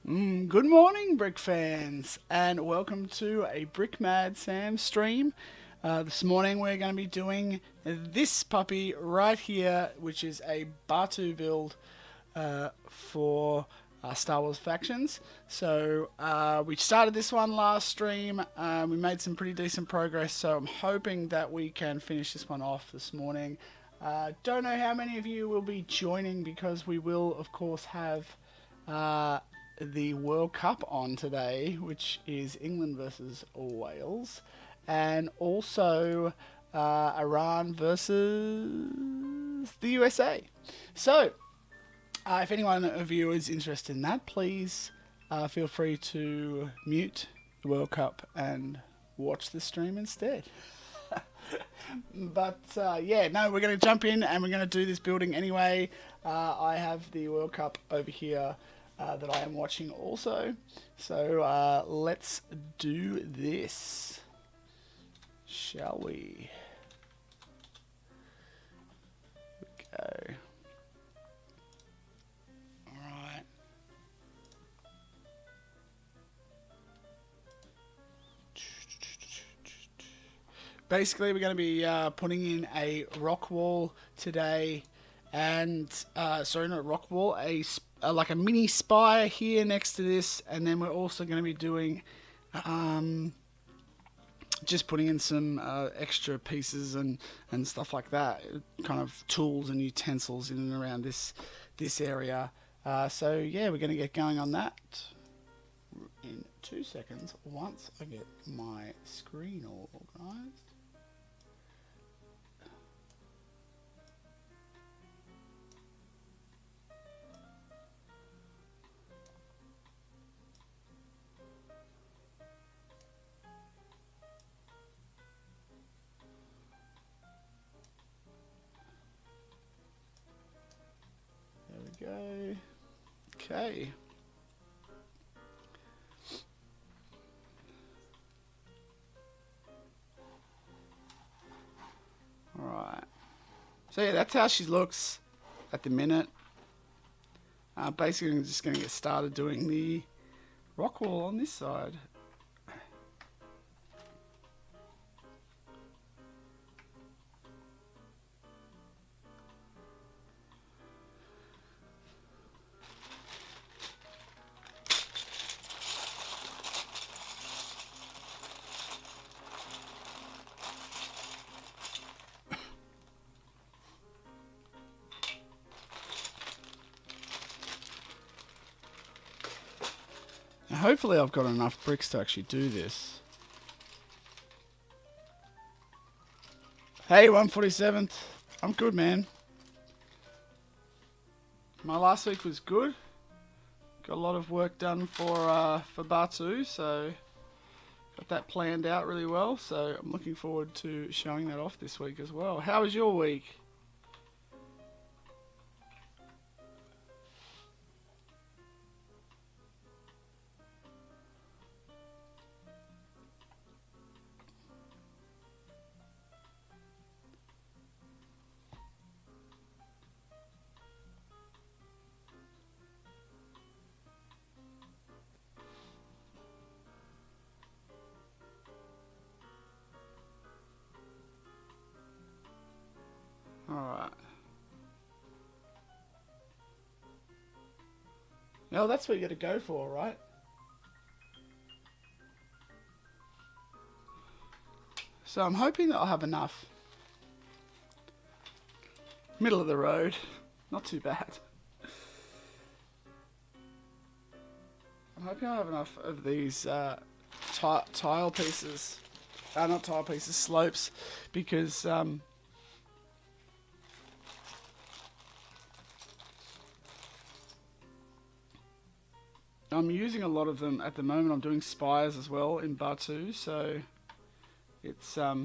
Good morning, Brick fans, and welcome to a Brickmad Sam stream. This morning we're going to be doing this puppy right here, which is a Batuu build for Star Wars factions. So we started this one last stream. We made some pretty decent progress, so I'm hoping that we can finish this one off this morning. Don't know how many of you will be joining because we will, of course, have the World Cup on today, which is England versus Wales, and also Iran versus the USA. So, if anyone of you is interested in that, please feel free to mute the World Cup and watch the stream instead. But yeah, no, we're going to jump in and we're going to do this building anyway. I have the World Cup over here that I am watching also. So let's do this, shall we? Here we go. Alright. Basically, we're going to be putting in a rock wall today, and sorry, not rock wall, like a mini spire here next to this, and then we're also going to be doing just putting in some extra pieces and stuff like that, kind of tools and utensils in and around this area. So yeah, we're going to get going on that in 2 seconds once I get my screen all organised. Go. Okay. Alright. So yeah, that's how she looks at the minute. Basically, I'm just going to get started doing the rock wall on this side. Hopefully I've got enough bricks to actually do this. Hey, 147th. I'm good, man. My last week was good. Got a lot of work done for Batuu, so got that planned out really well. So I'm looking forward to showing that off this week as well. How was your week? Alright. No, that's what you got to go for, right? So I'm hoping that I'll have enough. Middle of the road. Not too bad. I'm hoping I'll have enough of these tile pieces. Not tile pieces, slopes. Because I'm using a lot of them at the moment. I'm doing spires as well in Batuu, so it's yeah,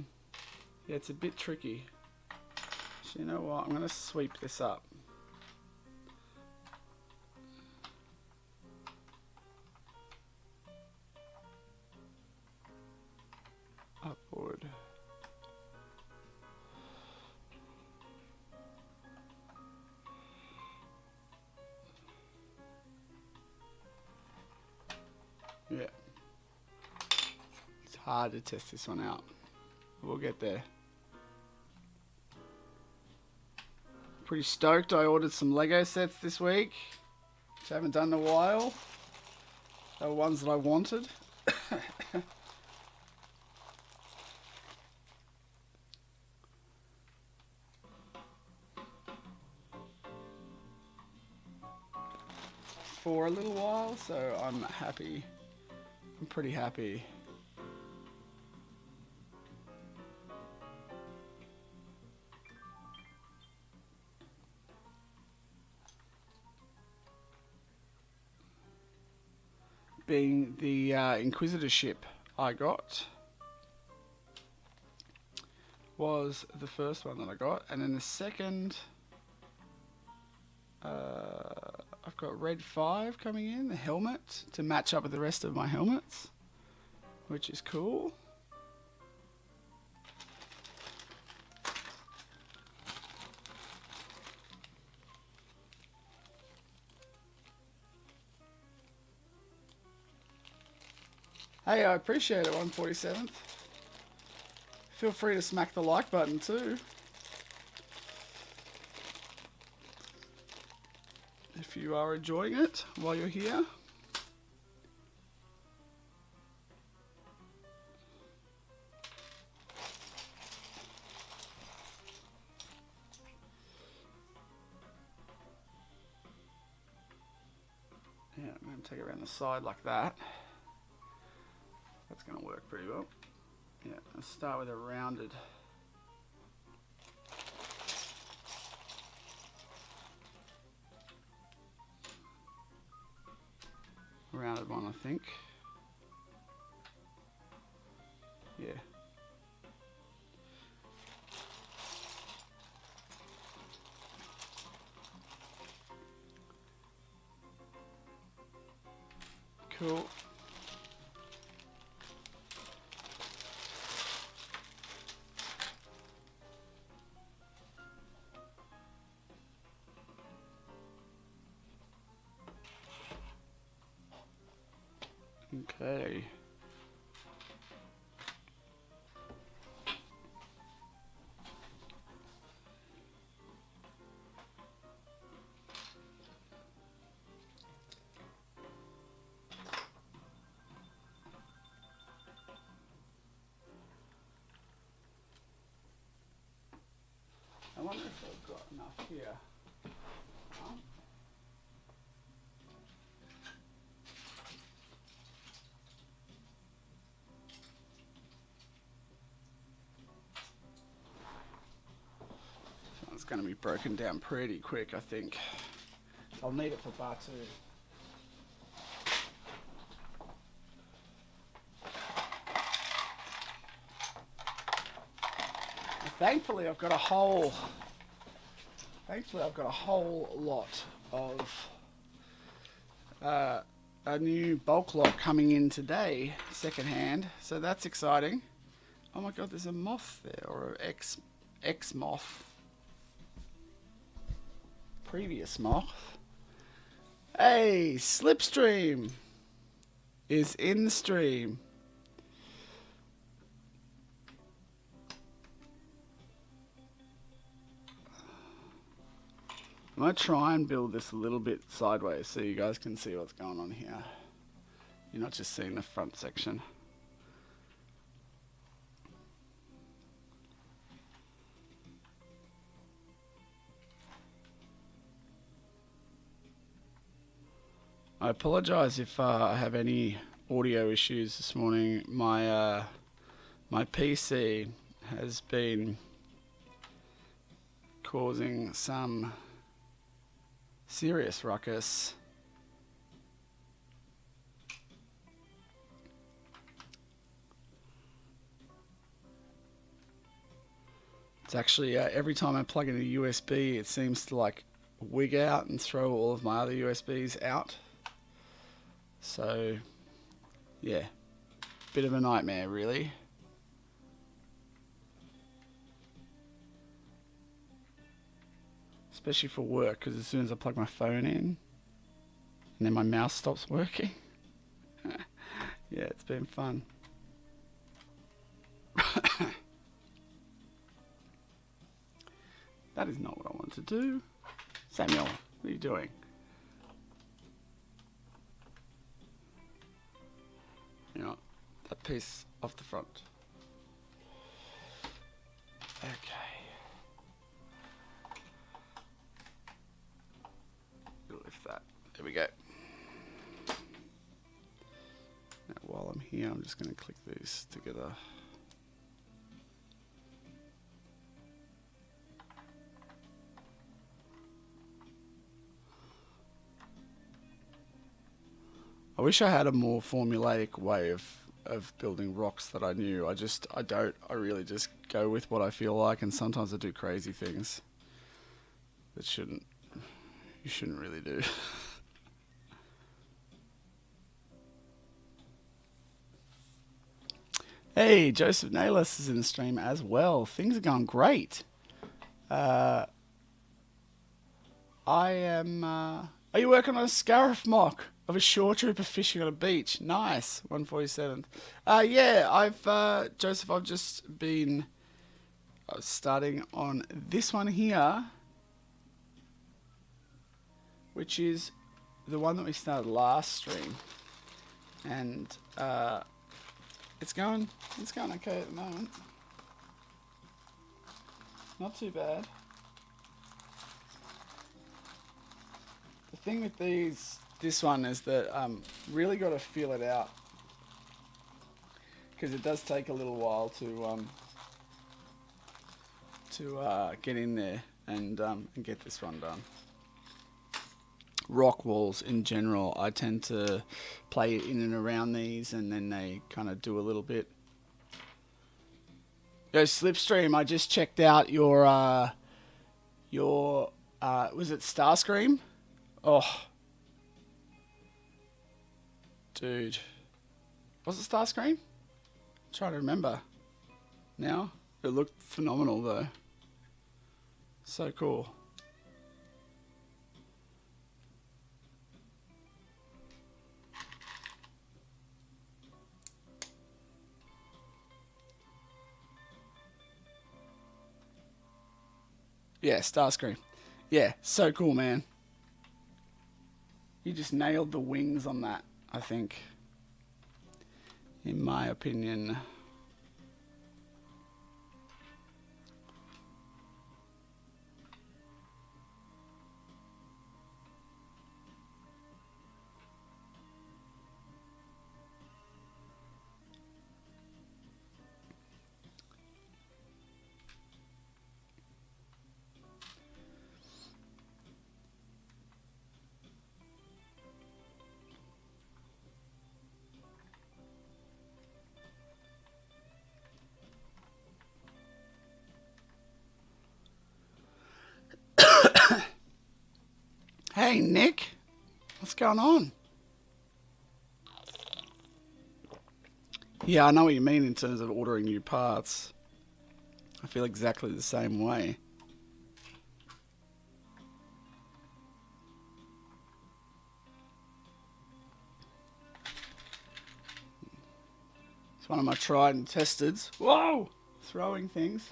it's a bit tricky. So you know what? I'm going to sweep this up. Upward. Yeah. It's hard to test this one out. We'll get there. Pretty stoked. I ordered some Lego sets this week, which I haven't done in a while. They were ones that I wanted. For a little while, so I'm happy. I'm pretty happy. Being the Inquisitorship I got was the first one that I got, and then the second I've got Red 5 coming in, the helmet, to match up with the rest of my helmets, which is cool. Hey, I appreciate it, 147th. Feel free to smack the like button too. If you are enjoying it while you're here. Yeah, I'm going to take it around the side like that. That's going to work pretty well. Yeah, let's start with a rounded. Rounded one, I think. Yeah. Cool. Okay. I wonder if I've got enough here. It's going to be broken down pretty quick, I think. I'll need it for Batuu. Thankfully, I've got a whole lot of a new bulk lot coming in today, secondhand. So that's exciting. Oh my God, there's a moth there, or an ex moth. Previous moth. Hey, Slipstream is in the stream. I'm going to try and build this a little bit sideways so you guys can see what's going on here. You're not just seeing the front section. I apologize if I have any audio issues this morning. My PC has been causing some serious ruckus. It's actually every time I plug in a USB, it seems to like wig out and throw all of my other USBs out. So, yeah, bit of a nightmare, really. Especially for work, because as soon as I plug my phone in, and then my mouse stops working. Yeah, it's been fun. That is not what I want to do. Samuel, what are you doing? You know, that piece off the front. Okay. Lift that. There we go. Now, while I'm here, I'm just going to click these together. I wish I had a more formulaic way of building rocks that I knew. I don't. I really just go with what I feel like, and sometimes I do crazy things that you shouldn't really do. Hey, Joseph Nayless is in the stream as well. Things are going great. I am... are you working on a Scarif mock of a shore trooper fishing on a beach? Nice. 147th. Yeah, Joseph, I've just been starting on this one here, which is the one that we started last stream. And it's going okay at the moment. Not too bad. The thing with this one is that really got to feel it out, because it does take a little while to get in there and get this one done. Rock walls in general, I tend to play in and around these, and then they kind of do a little bit. Yo, Slipstream, I just checked out your was it Starscream? Oh, dude, was it Starscream? I'm trying to remember now. It looked phenomenal though. So cool. Yeah, Starscream. Yeah, so cool, man. You just nailed the wings on that, I think. In my opinion. Hey, Nick. What's going on? Yeah, I know what you mean in terms of ordering new parts. I feel exactly the same way. It's one of my tried and tested. Whoa! Throwing things.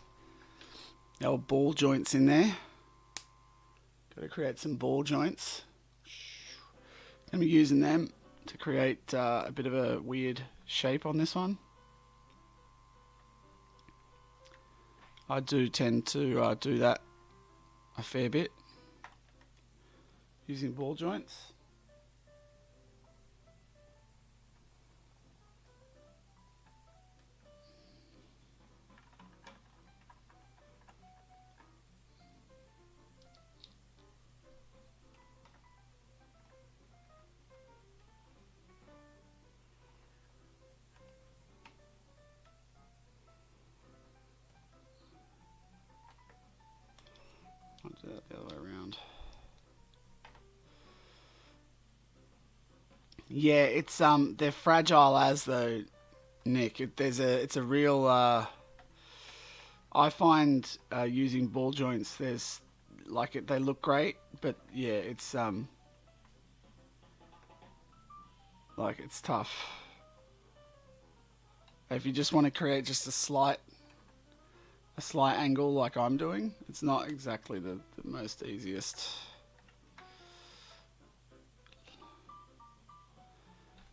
The old ball joints in there. Got to create some ball joints. I'm using them to create a bit of a weird shape on this one. I do tend to do that a fair bit using ball joints. I'll do that the other way around. Yeah, it's they're fragile as though, Nick. It's a real. I find using ball joints, they look great, but yeah, it's it's tough. If you just want to create just a slight angle like I'm doing, it's not exactly the most easiest.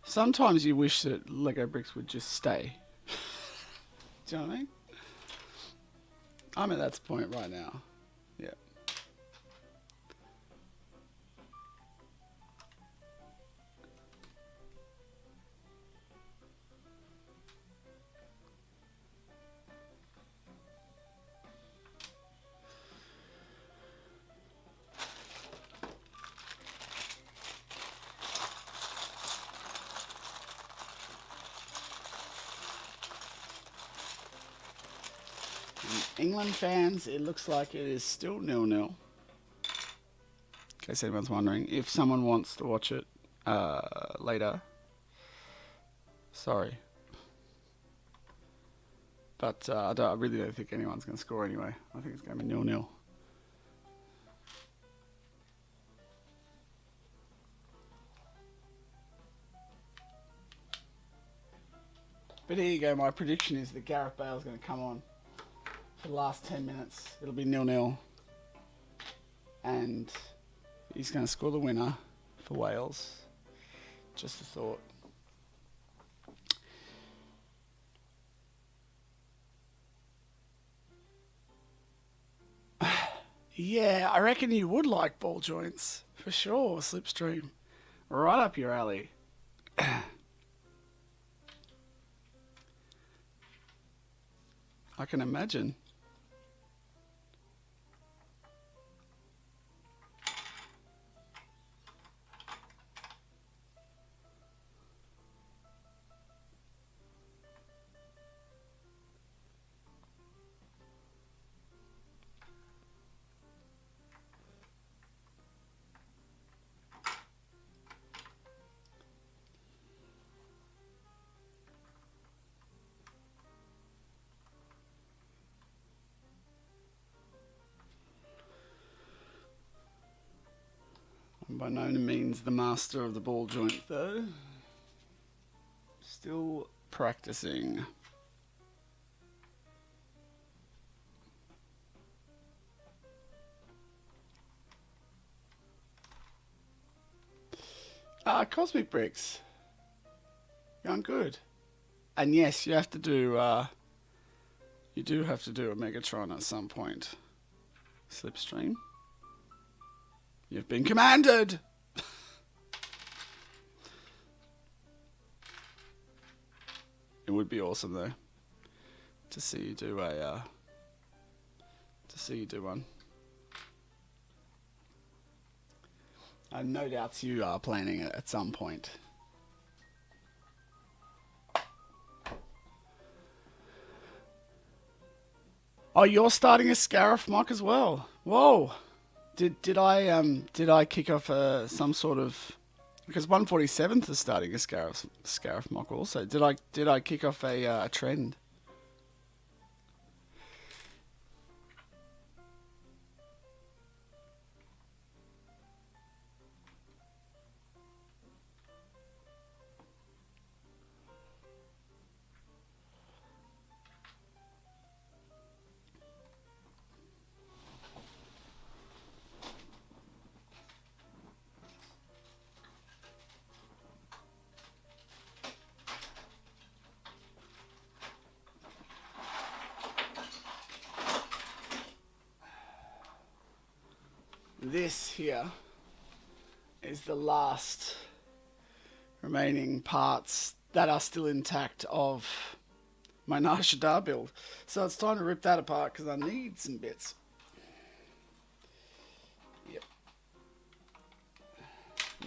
Sometimes you wish that Lego bricks would just stay. Do you know what I mean? I'm at that point right now. Yeah. England fans, it looks like it is still 0-0. In case anyone's wondering, if someone wants to watch it later, sorry, but I really don't think anyone's going to score anyway. I think it's going to be 0-0. But here you go. My prediction is that Gareth Bale's going to come on for the last 10 minutes. It'll be 0-0. And he's going to score the winner for Wales. Just a thought. Yeah, I reckon you would like ball joints. For sure, Slipstream. Right up your alley. I can imagine. I'm by no means the master of the ball joint though. Still practicing. Cosmic Bricks. Going good. And yes, you have to do you do have to do a Megatron at some point. Slipstream. You've been commanded! It would be awesome though to see you do a one. No doubts you are planning it at some point. Oh, you're starting a Scarif MOC as well. Whoa! Did I kick off some sort of, because 147th is starting a Scarif MOC also. Did I kick off a trend? This here is the last remaining parts that are still intact of my Nashadar build. So it's time to rip that apart because I need some bits. Yep.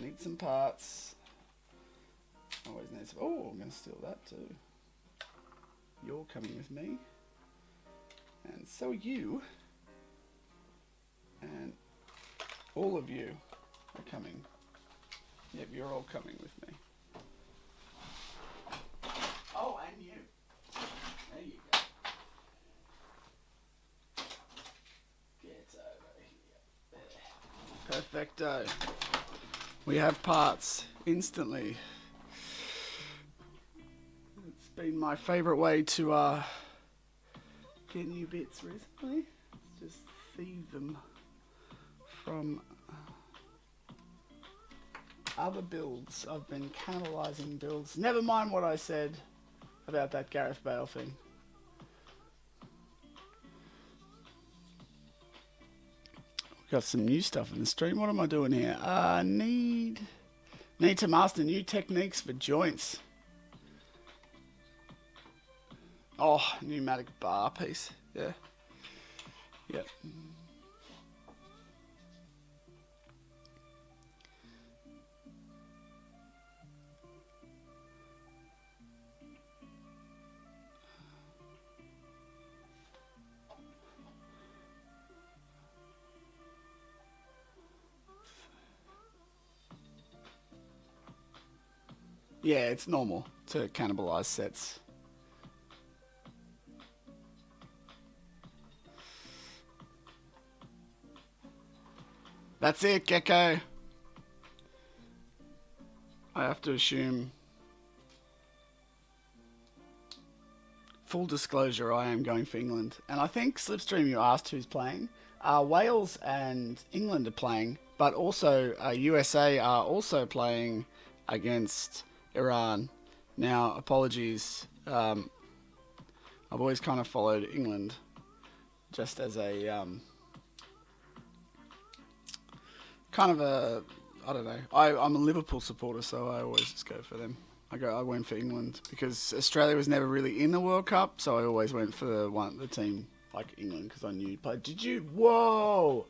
Need some parts. Always need some. Oh, I'm going to steal that too. You're coming with me. And so are you. And all of you are coming. Yep, you're all coming with me. Oh, and you. There you go. Get over here. Perfecto. We have parts instantly. It's been my favourite way to get new bits recently. Just thieve them from other builds. I've been cannibalising builds. Never mind what I said about that Gareth Bale thing. Got some new stuff in the stream. What am I doing here? Need to master new techniques for joints. Oh, pneumatic bar piece. Yeah. Yep. Yeah, it's normal to cannibalize sets. That's it, Gecko. I have to assume. Full disclosure, I am going for England. And I think, Slipstream, you asked who's playing. Wales and England are playing, but also USA are also playing against Iran. Now, apologies. I've always kind of followed England just as a kind of a, I don't know. I'm a Liverpool supporter, so I always just go for them. I went for England because Australia was never really in the World Cup, so I always went for the team like England because I knew you'd play. Did you? Whoa!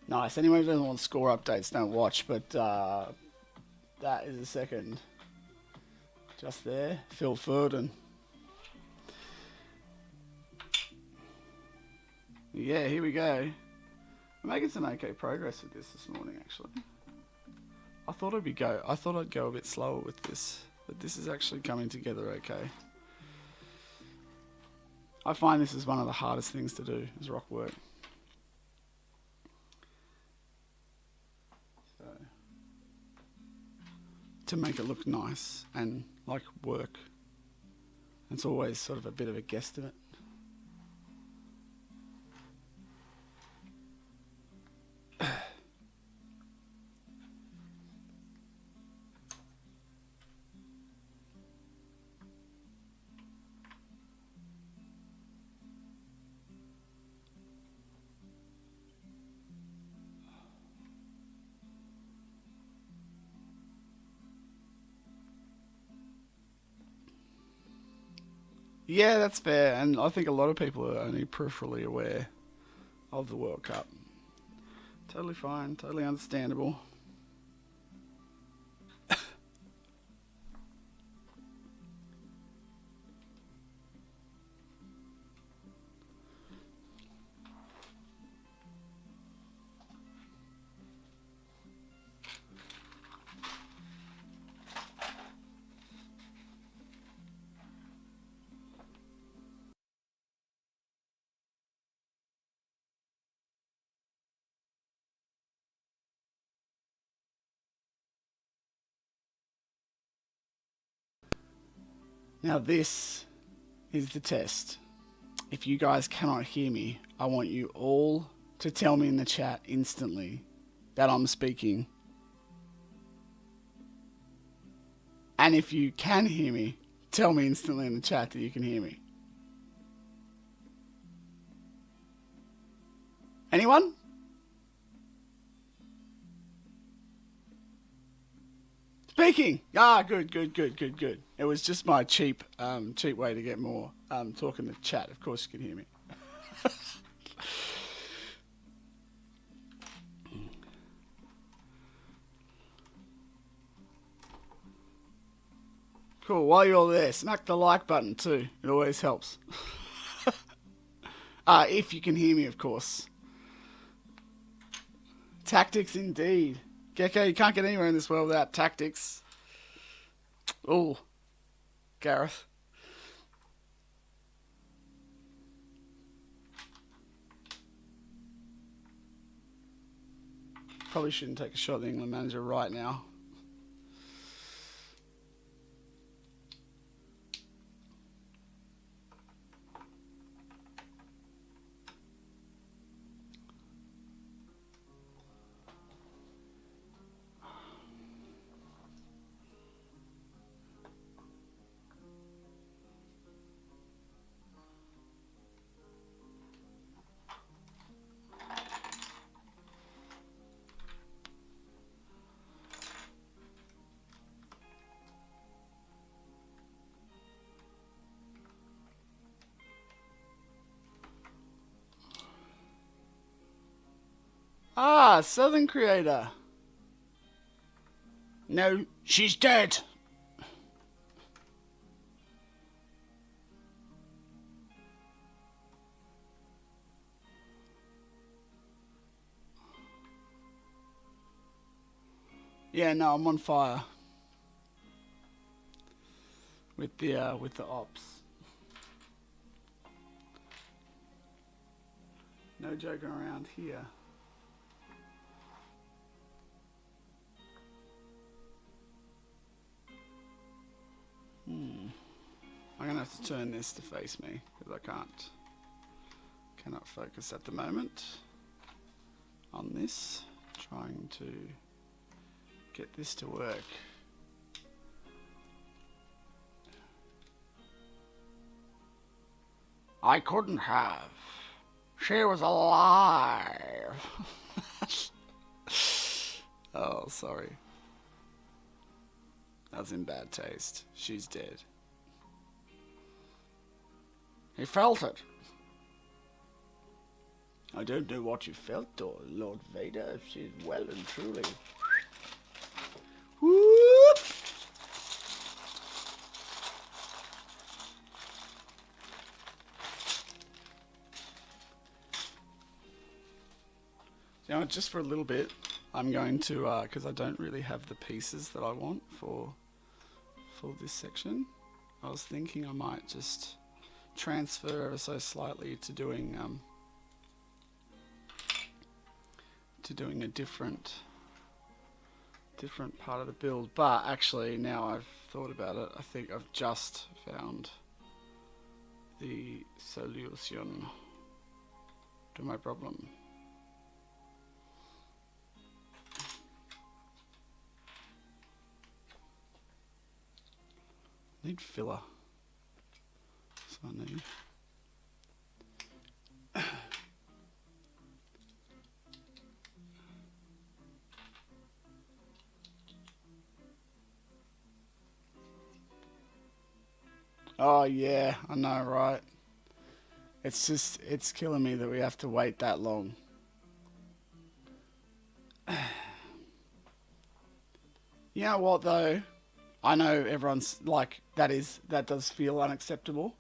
Nice. Anyone who doesn't want score updates, don't watch. But that is a second. Just there, Phil Foden. Yeah, here we go. We're making some okay progress with this morning, actually. I thought I'd go a bit slower with this, but this is actually coming together okay. I find this is one of the hardest things to do, is rock work. So, to make it look nice and like work. It's always sort of a bit of a guesstimate. Yeah, that's fair, and I think a lot of people are only peripherally aware of the World Cup. Totally fine, totally understandable. Now this is the test. If you guys cannot hear me, I want you all to tell me in the chat instantly that I'm speaking. And if you can hear me, tell me instantly in the chat that you can hear me. Anyone? Speaking. Ah, good. It was just my cheap way to get more talking to chat. Of course you can hear me. Cool. While you're all there, smack the like button too. It always helps. If you can hear me, of course. Tactics indeed. Gecko, you can't get anywhere in this world without tactics. Oh, Gareth. Probably shouldn't take a shot at the England manager right now. Ah, Southern Creator. No, she's dead. Yeah, no, I'm on fire with the ops. No joking around here. I'm gonna have to turn this to face me because I cannot focus at the moment on this. Trying to get this to work. I couldn't have. She was alive. Oh, sorry. That's in bad taste. She's dead. He felt it. I don't know what you felt, Lord Vader. She's well and truly. Whoop! You know, just for a little bit, I'm going to, because I don't really have the pieces that I want for this section. I was thinking I might just transfer ever so slightly to doing a different part of the build. But actually, now I've thought about it, I think I've just found the solution to my problem. I need filler. So I need. Oh yeah, I know, right? It's killing me that we have to wait that long. You know what though? I know everyone's like, that does feel unacceptable.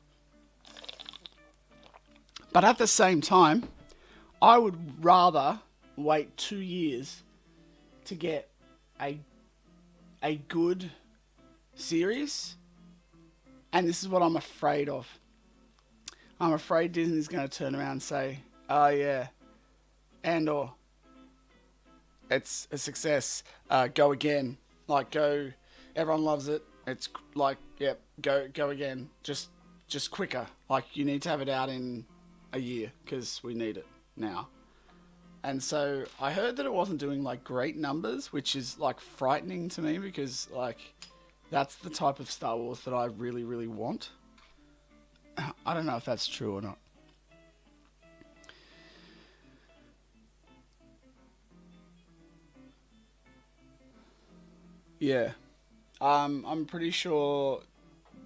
But at the same time, I would rather wait 2 years to get a good series. And this is what I'm afraid of. I'm afraid Disney's going to turn around and say, oh yeah, Andor, it's a success. Go again. Like, go, everyone loves it. It's like, yep, go again. Just quicker. Like, you need to have it out in a year because we need it now. And so I heard that it wasn't doing like great numbers, which is like frightening to me because like that's the type of Star Wars that I really, really want. I don't know if that's true or not. Yeah. I'm pretty sure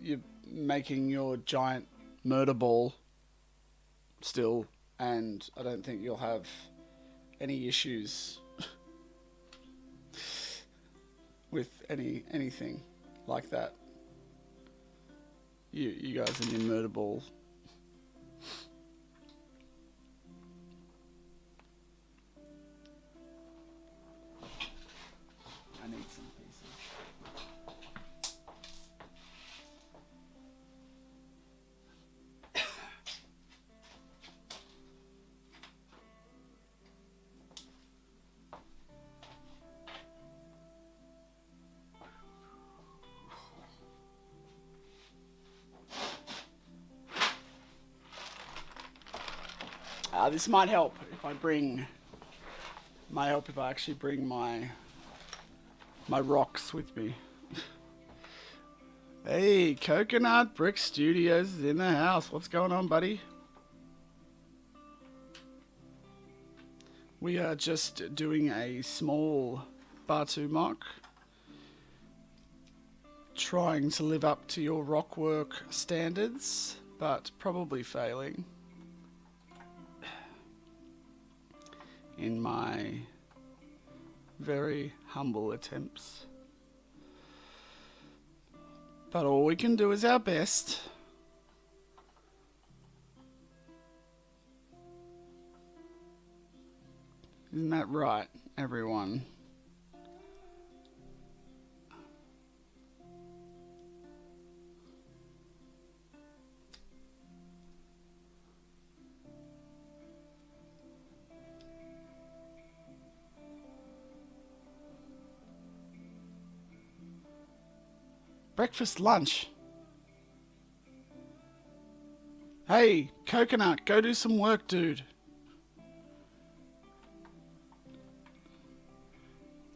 you're making your giant murder ball still, and I don't think you'll have any issues with anything like that. You guys and your murder ball. I need some pieces. This might help if I actually bring my rocks with me. Hey, Coconut Brick Studios is in the house. What's going on, buddy? We are just doing a small Batuu MOC, trying to live up to your rockwork standards, but probably failing. in my very humble attempts. But all we can do is our best. Isn't that right, everyone? Breakfast, lunch. Hey, Coconut, go do some work, dude.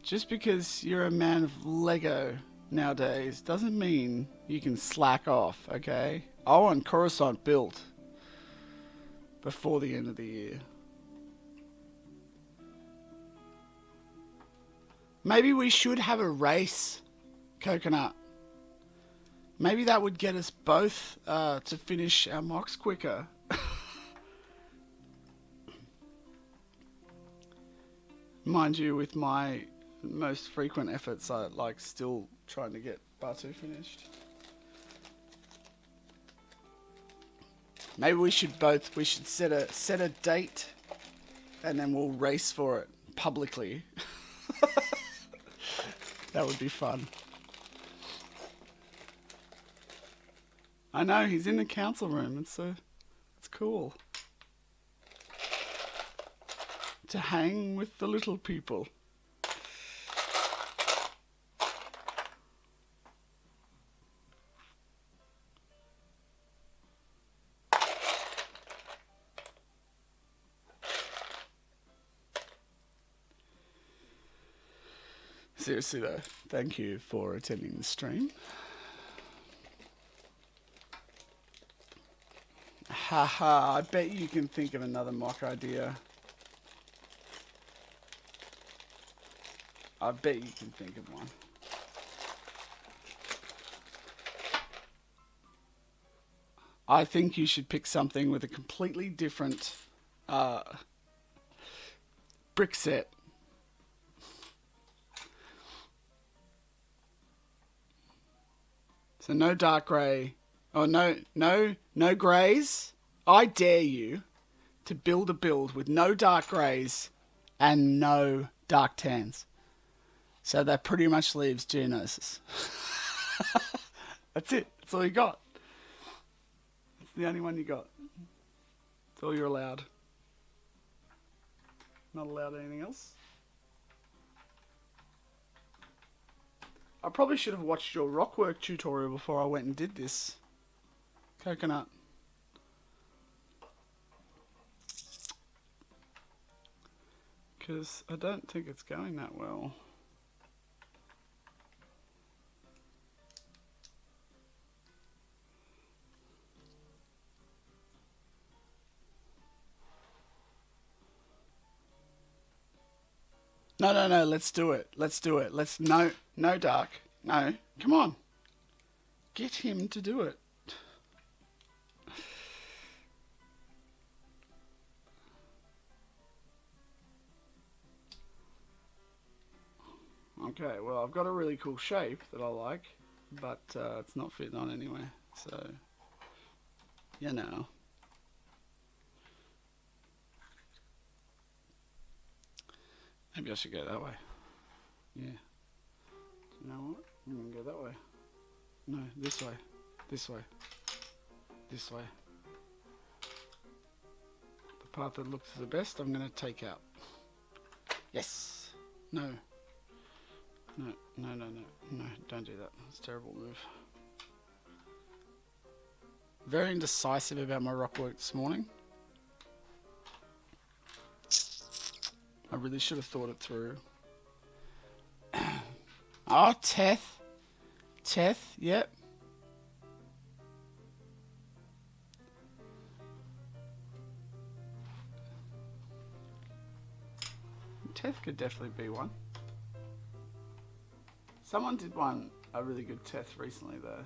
Just because you're a man of Lego nowadays doesn't mean you can slack off, okay? I want Coruscant built before the end of the year. Maybe we should have a race, Coconut. Maybe that would get us both to finish our MOCs quicker. Mind you, with my most frequent efforts, I like still trying to get Batuu finished. Maybe we should set a date, and then we'll race for it publicly. That would be fun. I know, he's in the council room, it's cool. To hang with the little people. Seriously though, thank you for attending the stream. Haha, I bet you can think of another MOC idea. I bet you can think of one. I think you should pick something with a completely different brick set. So no dark grey. Oh, no greys. I dare you to build a build with no dark greys and no dark tans. So that pretty much leaves Geonosis. That's it. That's all you got. That's the only one you got. That's all you're allowed. Not allowed anything else. I probably should have watched your rockwork tutorial before I went and did this. Coconut. Because I don't think it's going that well. No, let's do it. Let's do it. No dark. No, come on. Get him to do it. Okay, well, I've got a really cool shape that I like, but it's not fitting on anywhere, so, you know. Maybe I should go that way. Yeah. You know what? I'm going to go that way. No, this way. This way. This way. The part that looks the best, I'm going to take out. Yes. No. No, don't do that. That's a terrible move. Very indecisive about my rockwork this morning. I really should have thought it through. Oh, Teth. Teth, yep. Teth could definitely be one. Someone did a really good Teth recently though.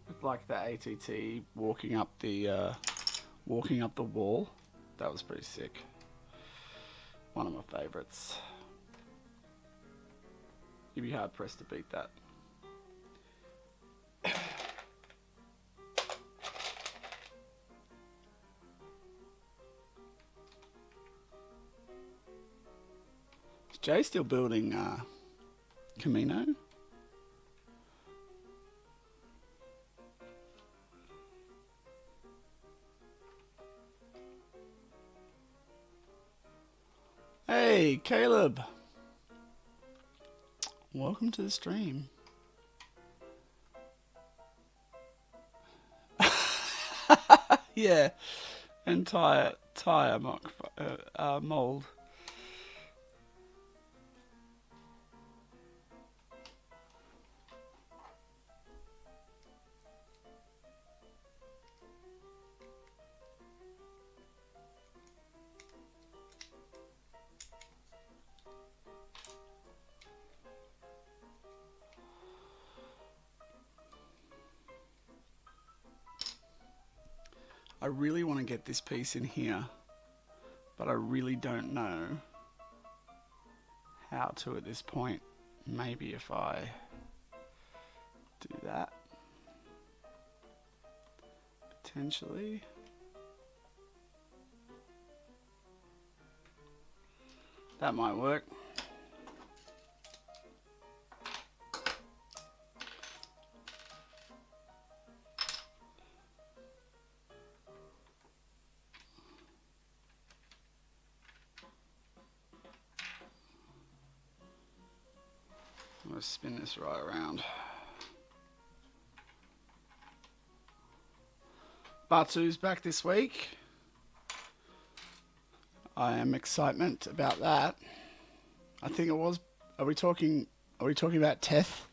With like the ATT walking up the wall. That was pretty sick. One of my favourites. You'd be hard pressed to beat that. Is Jay still building Camino? Hey, Caleb. Welcome to the stream. Yeah, and tire mold. I really want to get this piece in here, but I really don't know how to at this point. Maybe if I do that, potentially. That might work. I'm going to spin this right around. Batuu's back this week. I am excitement about that. I think it was. Are we talking about Teth?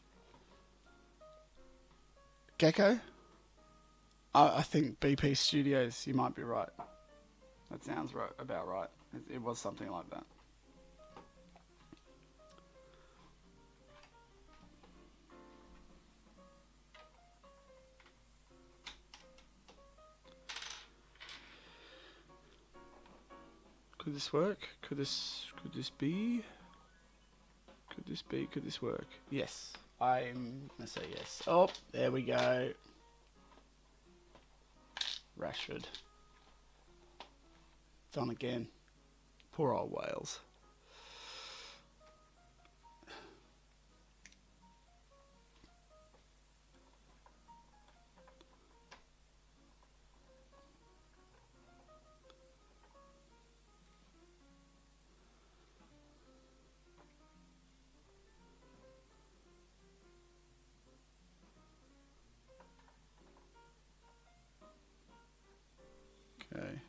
Gecko? I think BP Studios. You might be right. That sounds right. About right. It was something like that. Could this work? Could this be? Could this work? Yes. I'm gonna say yes. Oh, there we go. Rashford. It's on again. Poor old Wales. Okay.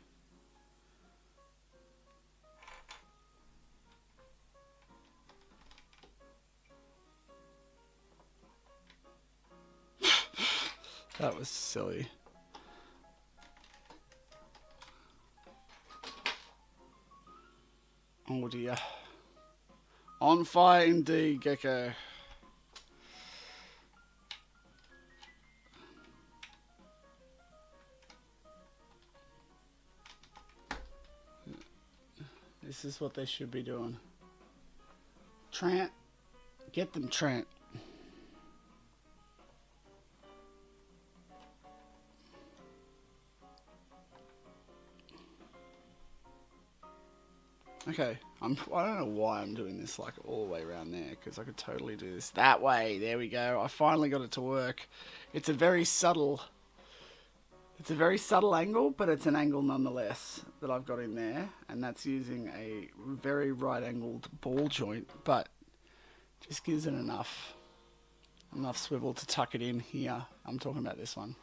That was silly. Oh dear. On fire indeed, Gecko. This is what they should be doing. Trant. Get them, Trant. Okay, I don't know why I'm doing this like all the way around there, because I could totally do this that way. There we go. I finally got it to work. It's a very subtle angle, but it's an angle nonetheless that I've got in there, and that's using a very right-angled ball joint, but just gives it enough swivel to tuck it in here. I'm talking about this one,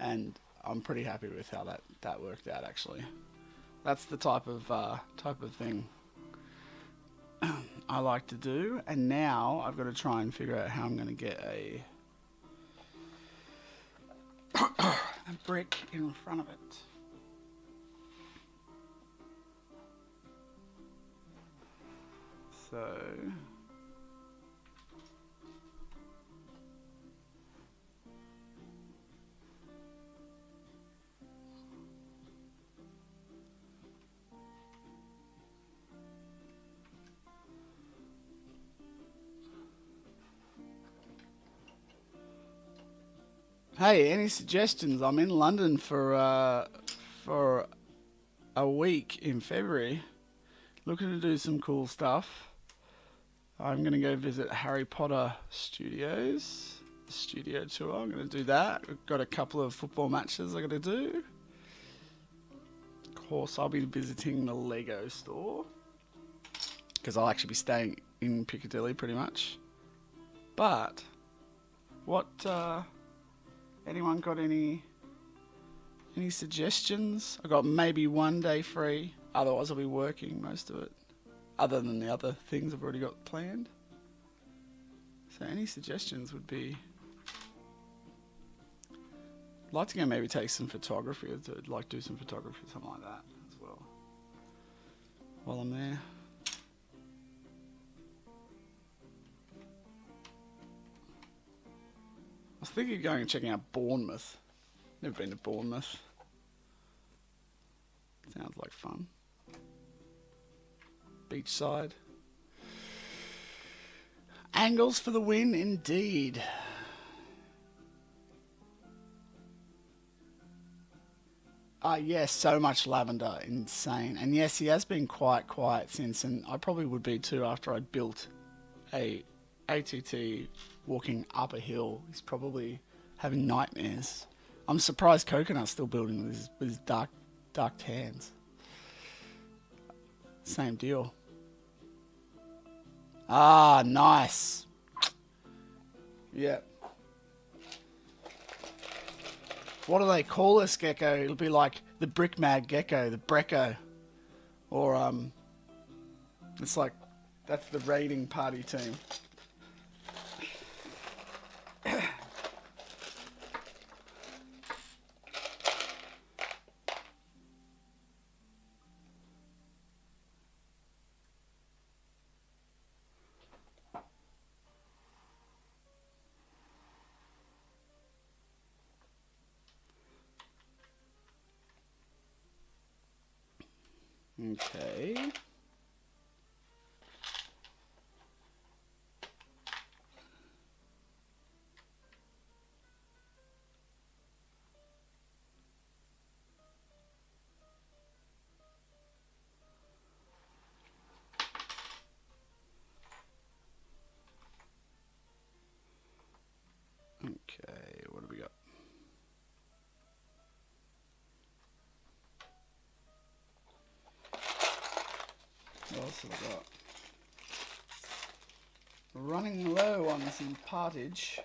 and I'm pretty happy with how that worked out actually. That's the type of thing I like to do, and now I've got to try and figure out how I'm going to get a brick in front of it. So Hey, any suggestions? I'm in London for a week in February, looking to do some cool stuff. I'm gonna go visit Harry Potter Studios, the studio tour. I'm gonna do that. I've got a couple of football matches I gotta do. Of course, I'll be visiting the LEGO store because I'll actually be staying in Piccadilly pretty much. But what? Anyone got any suggestions? I got maybe 1 day free. Otherwise, I'll be working most of it. Other than the other things I've already got planned. So any suggestions would be... I'd like to go maybe take some photography. I'd like to do some photography or something like that as well. While I'm there. I was thinking of going and checking out Bournemouth. Never been to Bournemouth. Sounds like fun. Beachside. Angles for the win, indeed. Yes, so much lavender. Insane. And yes, he has been quite quiet since, and I probably would be too after I built a ATT walking up a hill. He's probably having nightmares. I'm surprised Coconut's still building with his dark tans. Same deal. Ah, nice. Yeah. What do they call this gecko? It'll be like the Brickmad gecko, the Brecco. Or, it's like, that's the raiding party team. Okay. Okay, what do we got? What else have I got? Running low on some pottage.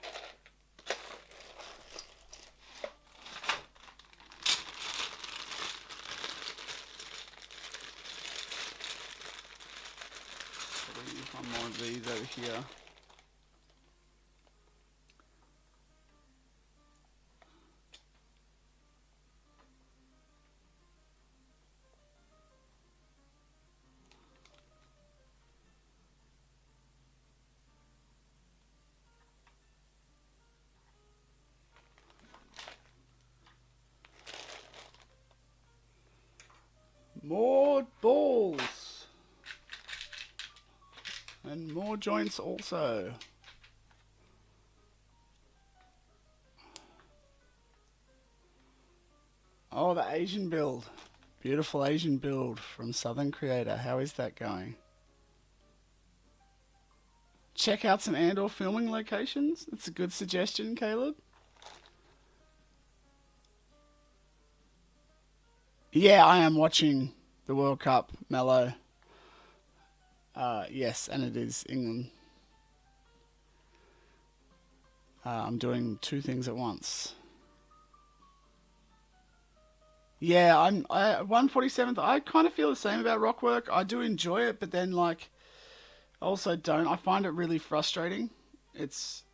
Probably find more of these over here. More balls. And more joints also. Oh, the Asian build. Beautiful Asian build from Southern Creator. How is that going? Check out some Andor filming locations. That's a good suggestion, Caleb. Yeah, I am watching the World Cup, Mello. Yes, and it is England. I'm doing two things at once. Yeah, I'm 147th. I kind of feel the same about Rockwork. I do enjoy it, but then like I also don't. I find it really frustrating. It's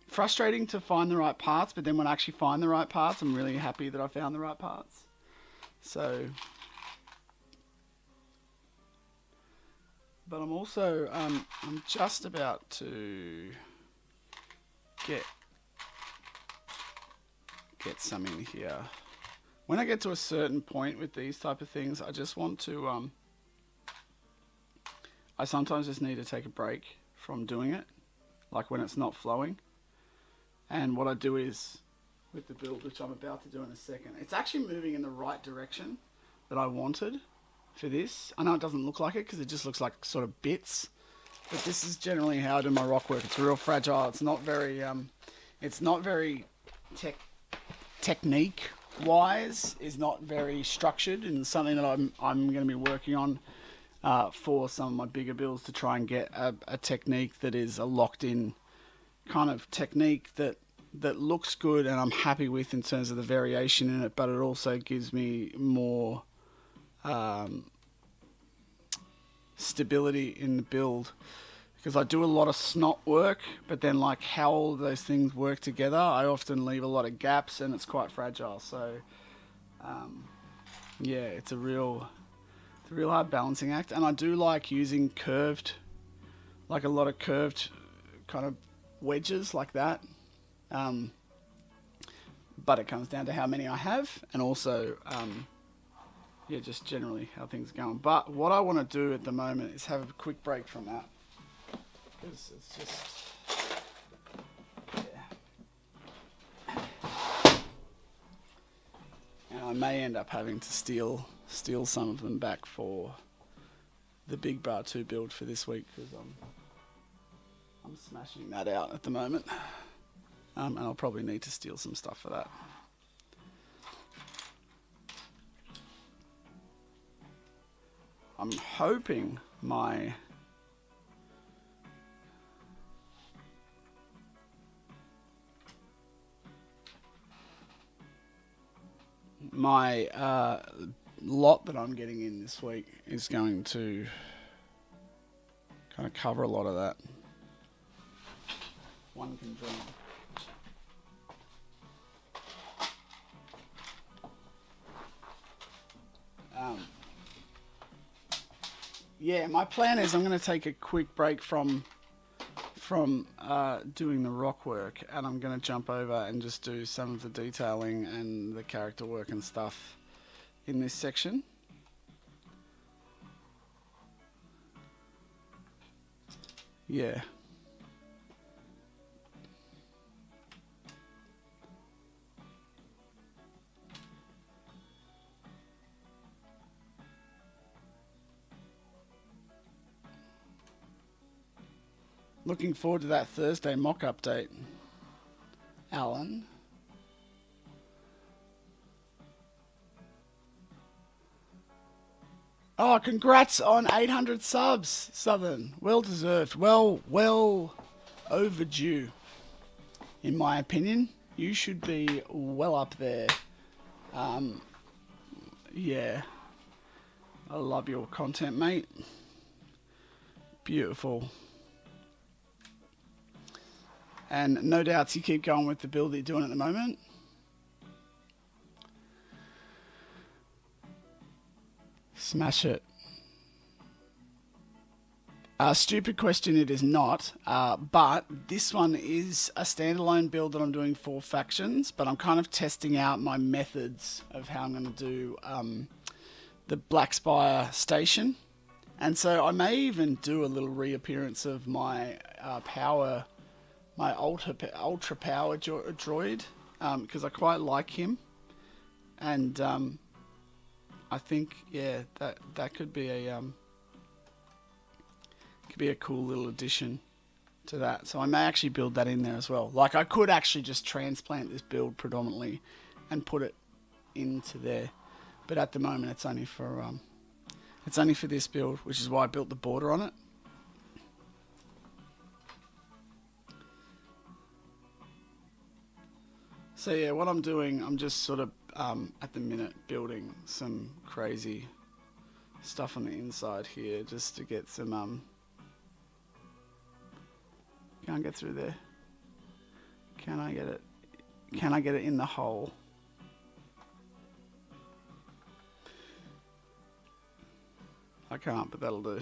frustrating to find the right parts, but then when I actually find the right parts, I'm really happy that I found the right parts. So, but I'm also I'm just about to get some in here. When I get to a certain point with these type of things, I just want to I sometimes just need to take a break from doing it, like when it's not flowing. And what I do is with the build, which I'm about to do in a second. It's actually moving in the right direction that I wanted for this. I know it doesn't look like it because it just looks like sort of bits, but this is generally how I do my rock work. It's real fragile. It's not very technique wise. Is not very structured, and something that I'm going to be working on for some of my bigger builds to try and get a technique that is a locked in kind of technique that looks good and I'm happy with in terms of the variation in it, but it also gives me more stability in the build, because I do a lot of snot work, but then like how all of those things work together, I often leave a lot of gaps and it's quite fragile. So yeah, it's a real hard balancing act, and I do like using curved, like a lot of curved kind of wedges like that. But it comes down to how many I have, and also yeah, just generally how things are going. But what I want to do at the moment is have a quick break from that, because it's just, yeah. And I may end up having to steal some of them back for the big Batuu build for this week, because I'm smashing that out at the moment. And I'll probably need to steal some stuff for that. I'm hoping my lot that I'm getting in this week is going to kind of cover a lot of that. One can dream. Yeah, my plan is I'm going to take a quick break from doing the rock work, and I'm going to jump over and just do some of the detailing and the character work and stuff in this section. Yeah. Looking forward to that Thursday mock update, Alan. Oh, congrats on 800 subs, Southern. Well deserved. Well overdue, in my opinion. You should be well up there. Yeah. I love your content, mate. Beautiful. And no doubts you keep going with the build that you're doing at the moment. Smash it. Stupid question, it is not. But this one is a standalone build that I'm doing for factions, but I'm kind of testing out my methods of how I'm going to do the Black Spire station. And so I may even do a little reappearance of my power... my ultra power droid, because I quite like him, and I think yeah that could be a cool little addition to that. So I may actually build that in there as well. Like I could actually just transplant this build predominantly and put it into there, but at the moment it's only for this build, which is why I built the border on it. So yeah, what I'm doing, I'm just sort of, at the minute, building some crazy stuff on the inside here, just to get some, can't get through there. Can I get it? Can I get it in the hole? I can't, but that'll do.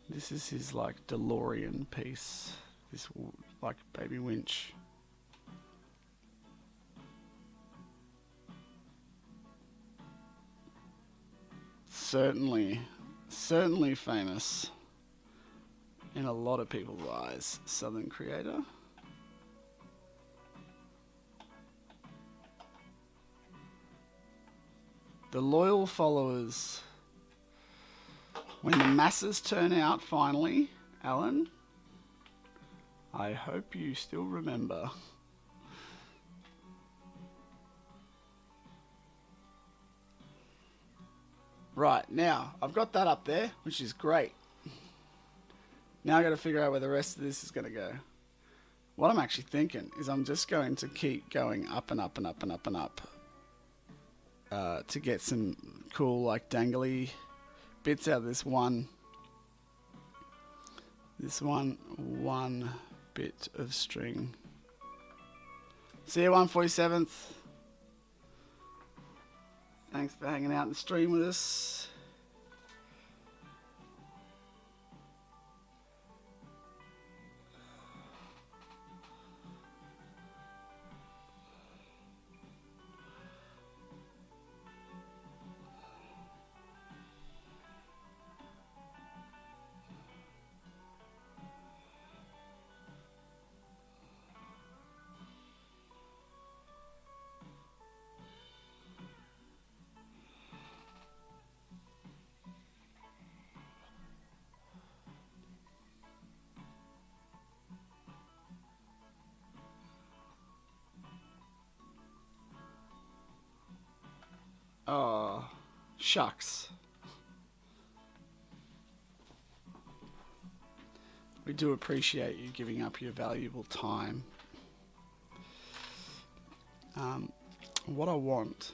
This is his like DeLorean piece. This like baby winch. Certainly famous. in a lot of people's eyes. Southern creator. The loyal followers. When the masses turn out finally, Alan, I hope you still remember. Right, now, I've got that up there, which is great. Now I've got to figure out where the rest of this is going to go. What I'm actually thinking is I'm just going to keep going up and up and up and up and up to get some cool, like, dangly bits out of this one bit of string. See you 147th. Thanks for hanging out in the stream with us. Oh, shucks. We do appreciate you giving up your valuable time. What I want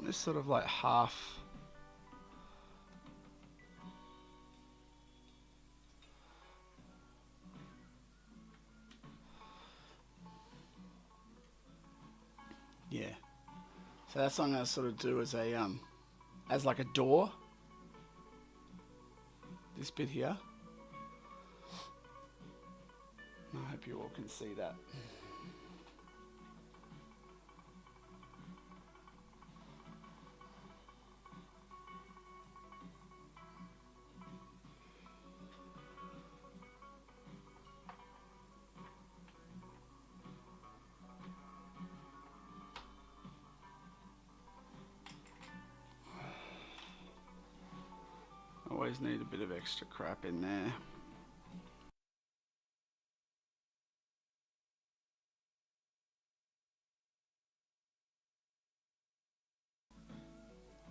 this sort of like half. Yeah. So that's what I'm going to sort of do as a as like a door. This bit here. I hope you all can see that. Always need a bit of extra crap in there.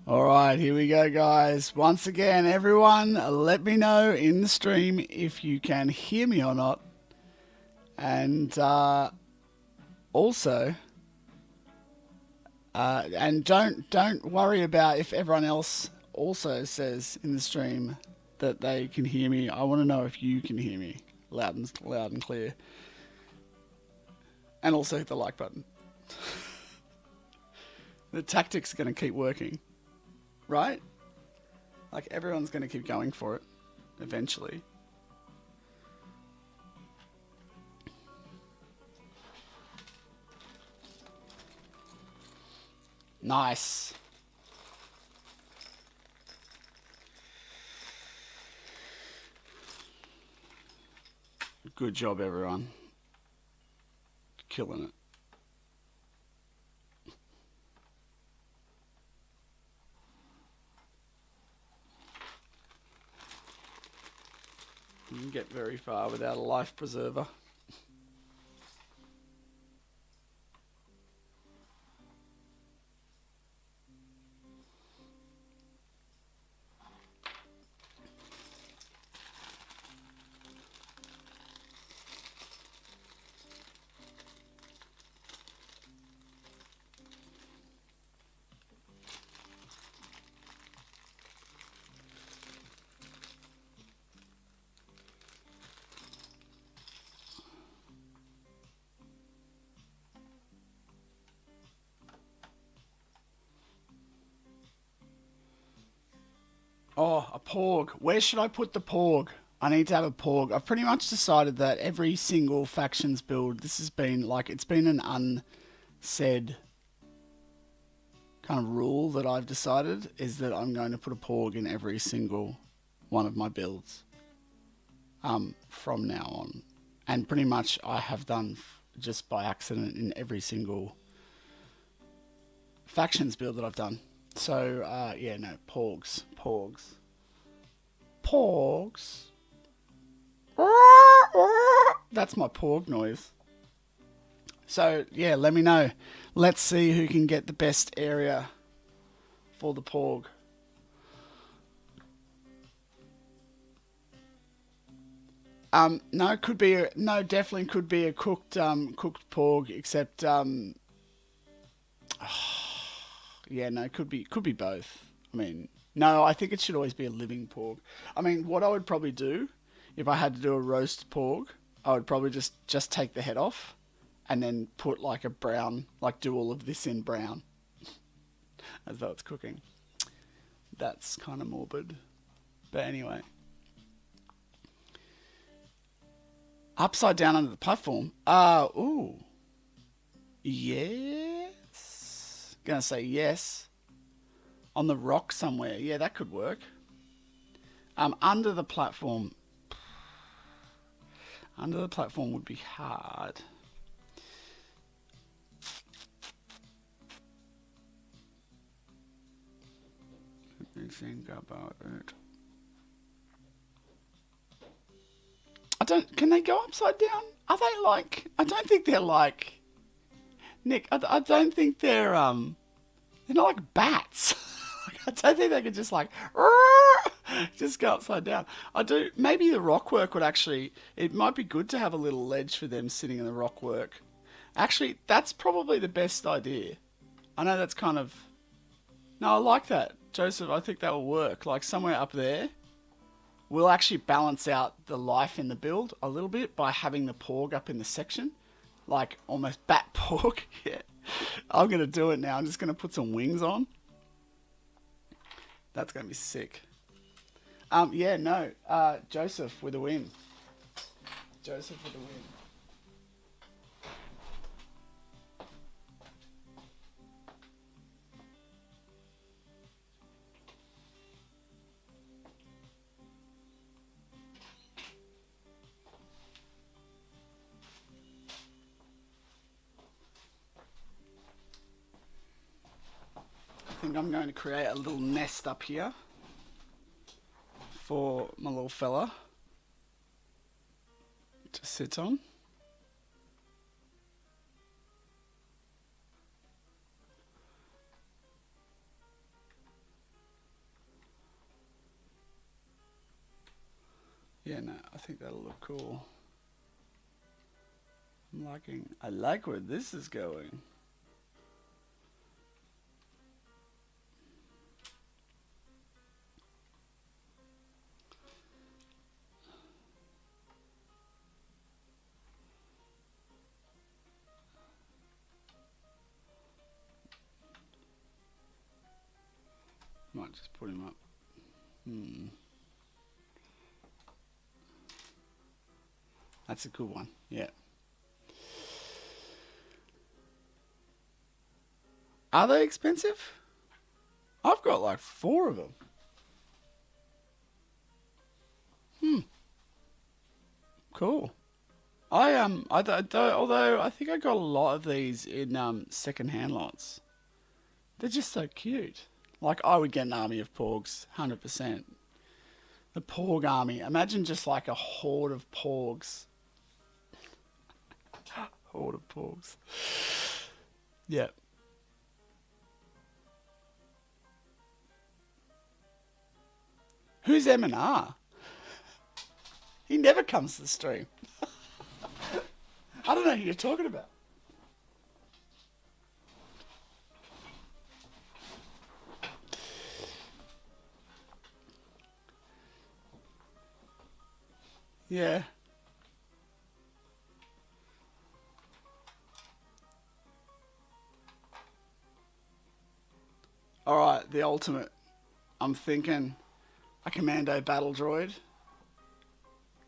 Alright, here we go, guys. Once again, everyone, let me know in the stream if you can hear me or not. And also, and don't worry about if everyone else also says in the stream that they can hear me. I want to know if you can hear me loud and clear. And also hit the like button. The tactics are going to keep working, right? Like, everyone's going to keep going for it eventually. Nice. Good job, everyone. Killing it. You can get very far without a life preserver. Oh, a porg. Where should I put the porg? I need to have a porg. I've pretty much decided that every single factions build, this has been like, it's been an unsaid kind of rule that I've decided, is that I'm going to put a porg in every single one of my builds from now on. And pretty much I have done just by accident in every single factions build that I've done. So, yeah, no, porgs. That's my porg noise. So, yeah, let me know. Let's see who can get the best area for the porg. No, it could be definitely could be a cooked porg, except yeah, no, could be both. I mean, no, I think it should always be a living porg. I mean, what I would probably do if I had to do a roast porg, I would probably just take the head off and then put like a brown, like do all of this in brown as though it's cooking. That's kind of morbid. But anyway. Upside down under the platform. Ooh. Yes. Gonna say yes. On the rock somewhere. Yeah, that could work. Under the platform. Under the platform would be hard. Let me think about it. Can they go upside down? Are they like, I don't think they're like, Nick, I don't think they're not like bats. I don't think they could just like, just go upside down. Maybe the rock work would actually, it might be good to have a little ledge for them sitting in the rock work. Actually, that's probably the best idea. I know that's kind of, no, I like that. Joseph, I think that will work. Like somewhere up there. We'll actually balance out the life in the build a little bit by having the porg up in the section. Like almost bat porg. Yeah. I'm going to do it now. I'm just going to put some wings on. That's going to be sick. Yeah, no. Joseph with a win. Joseph with a win. I think I'm going to create a little nest up here for my little fella to sit on. Yeah, no, I think that'll look cool. I like where this is going. Might just put him up. That's a good one. Yeah. Are they expensive? I've got like 4 of them. Cool. Although I think I got a lot of these in second-hand lots. They're just so cute. Like, I would get an army of porgs, 100%. The porg army. Imagine just like a horde of porgs. Horde of porgs. Yeah. Who's M&R? He never comes to the stream. I don't know who you're talking about. Yeah. Alright, the ultimate. I'm thinking a commando battle droid.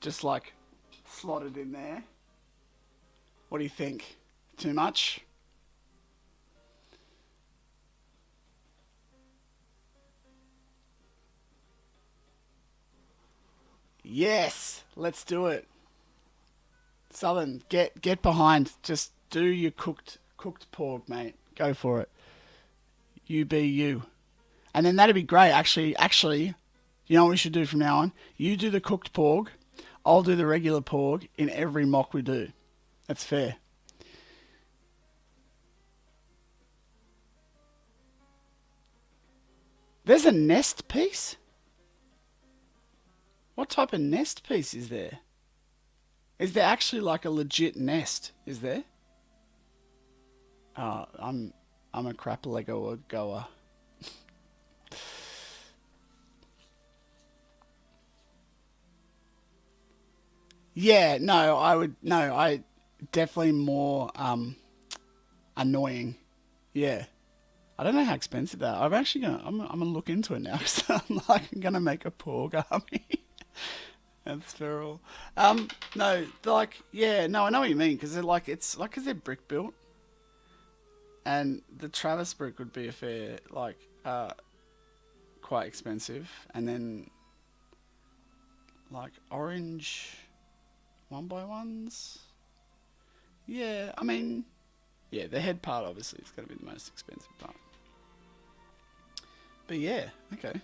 just like slotted in there. What do you think? Too much? Yes, let's do it. Southern, get behind. Just do your cooked pork, mate. Go for it. You be you. And then that'd be great. Actually, you know what we should do from now on? You do the cooked pork. I'll do the regular pork in every mock we do. That's fair. There's a nest piece? What type of nest piece is there? Is there actually like a legit nest? Is there? I'm a crap Lego goer. Yeah, no, I definitely more annoying. Yeah. I don't know how expensive that. I'm gonna look into it now because I'm like I'm gonna make a pork army. That's feral. No, like yeah, no, I know what you mean because it's like because they're brick built, and the Travis brick would be a fair like quite expensive, and then like orange one by ones. Yeah, I mean, yeah, the head part obviously is going to be the most expensive part. But yeah, okay.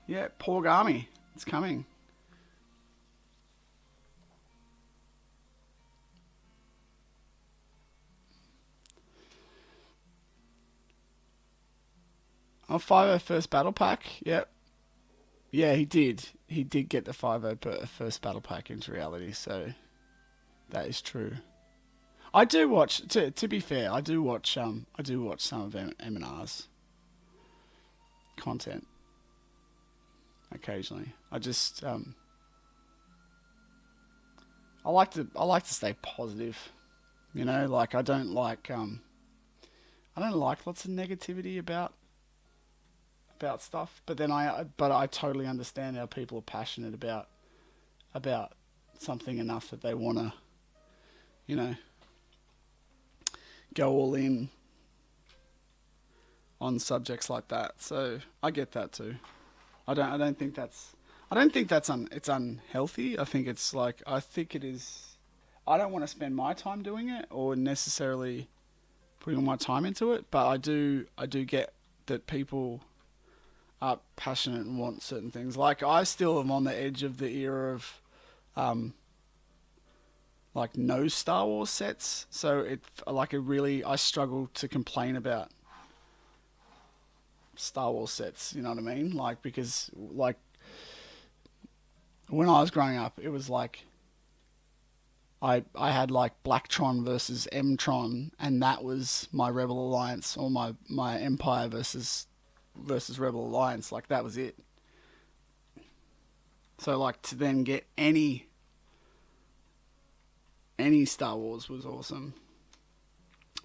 Yeah, pork army, it's coming. Oh, 5 first battle pack. Yep. Yeah, he did. He did get the 5 first battle pack into reality, so that is true. I do watch. To be fair, I do watch. I do watch some of M&R's content occasionally. I just. I like to stay positive. You know, like I don't like. I don't like lots of negativity about stuff. But then I totally understand how people are passionate about something enough that they want to, you know, go all in on subjects like that. So I get that too. I don't think it's unhealthy. I think it's like I think it is. I don't want to spend my time doing it or necessarily putting all my time into it, but I do get that people are passionate and want certain things. Like I still am on the edge of the era of like no Star Wars sets. So I struggle to complain about Star Wars sets, you know what I mean? Like because like when I was growing up it was like I had like Blacktron versus Mtron and that was my Rebel Alliance or my Empire versus Rebel Alliance, like that was it. So like to then get any Star Wars was awesome.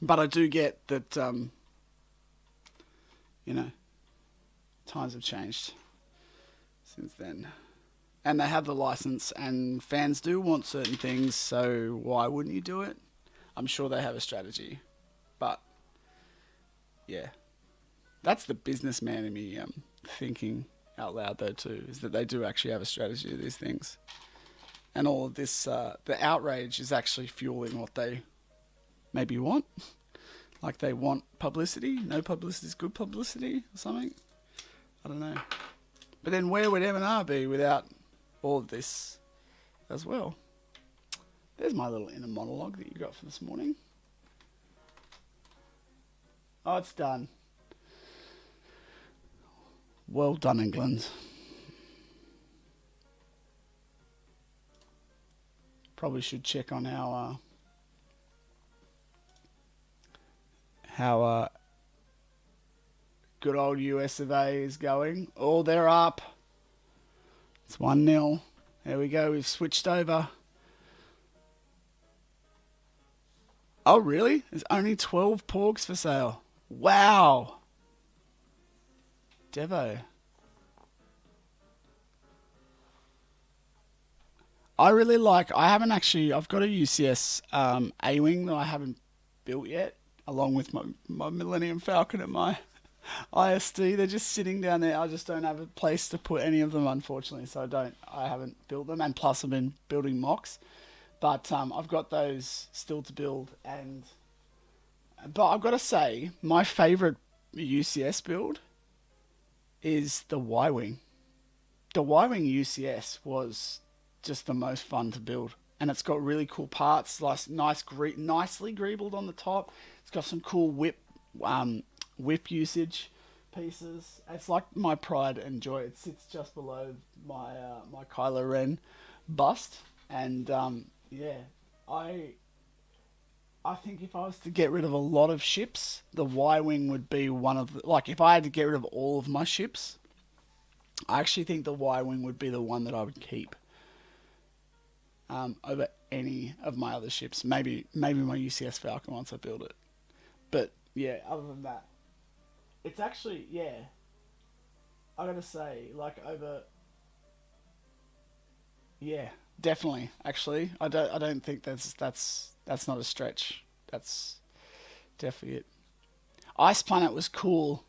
But I do get that you know, times have changed since then. And they have the license and fans do want certain things, so why wouldn't you do it? I'm sure they have a strategy. But yeah. That's the businessman in me thinking out loud though too, is that they do actually have a strategy to these things. And all of this, the outrage is actually fueling what they maybe want. Like they want publicity. No publicity is good publicity or something. I don't know. But then where would M&R be without all of this as well? There's my little inner monologue that you got for this morning. Oh, it's done. Well done, England. Probably should check on how good old US of A is going. Oh, they're up. It's 1-0. There we go. We've switched over. Oh, really? There's only 12 porgs for sale. Wow. Devo. I really like. I haven't actually. I've got a UCS A-wing that I haven't built yet, along with my Millennium Falcon and my ISD. They're just sitting down there. I just don't have a place to put any of them, unfortunately. So I haven't built them. And plus, I've been building mocks. But I've got those still to build. But I've got to say, my favourite UCS build is the Y-wing. The Y-wing UCS was just the most fun to build, and it's got really cool parts, like nicely greebled on the top. It's got some cool whip usage pieces. It's like my pride and joy. It sits just below my Kylo Ren bust, and yeah, I think if I was to get rid of a lot of ships, the Y-wing would be one of the, like if I had to get rid of all of my ships, I actually think the Y-wing would be the one that I would keep over any of my other ships. Maybe my UCS Falcon once I build it. But yeah, other than that, it's actually, yeah, I gotta say, like over, yeah, definitely. Actually, I don't think that's not a stretch. That's definitely it. Ice Planet was cool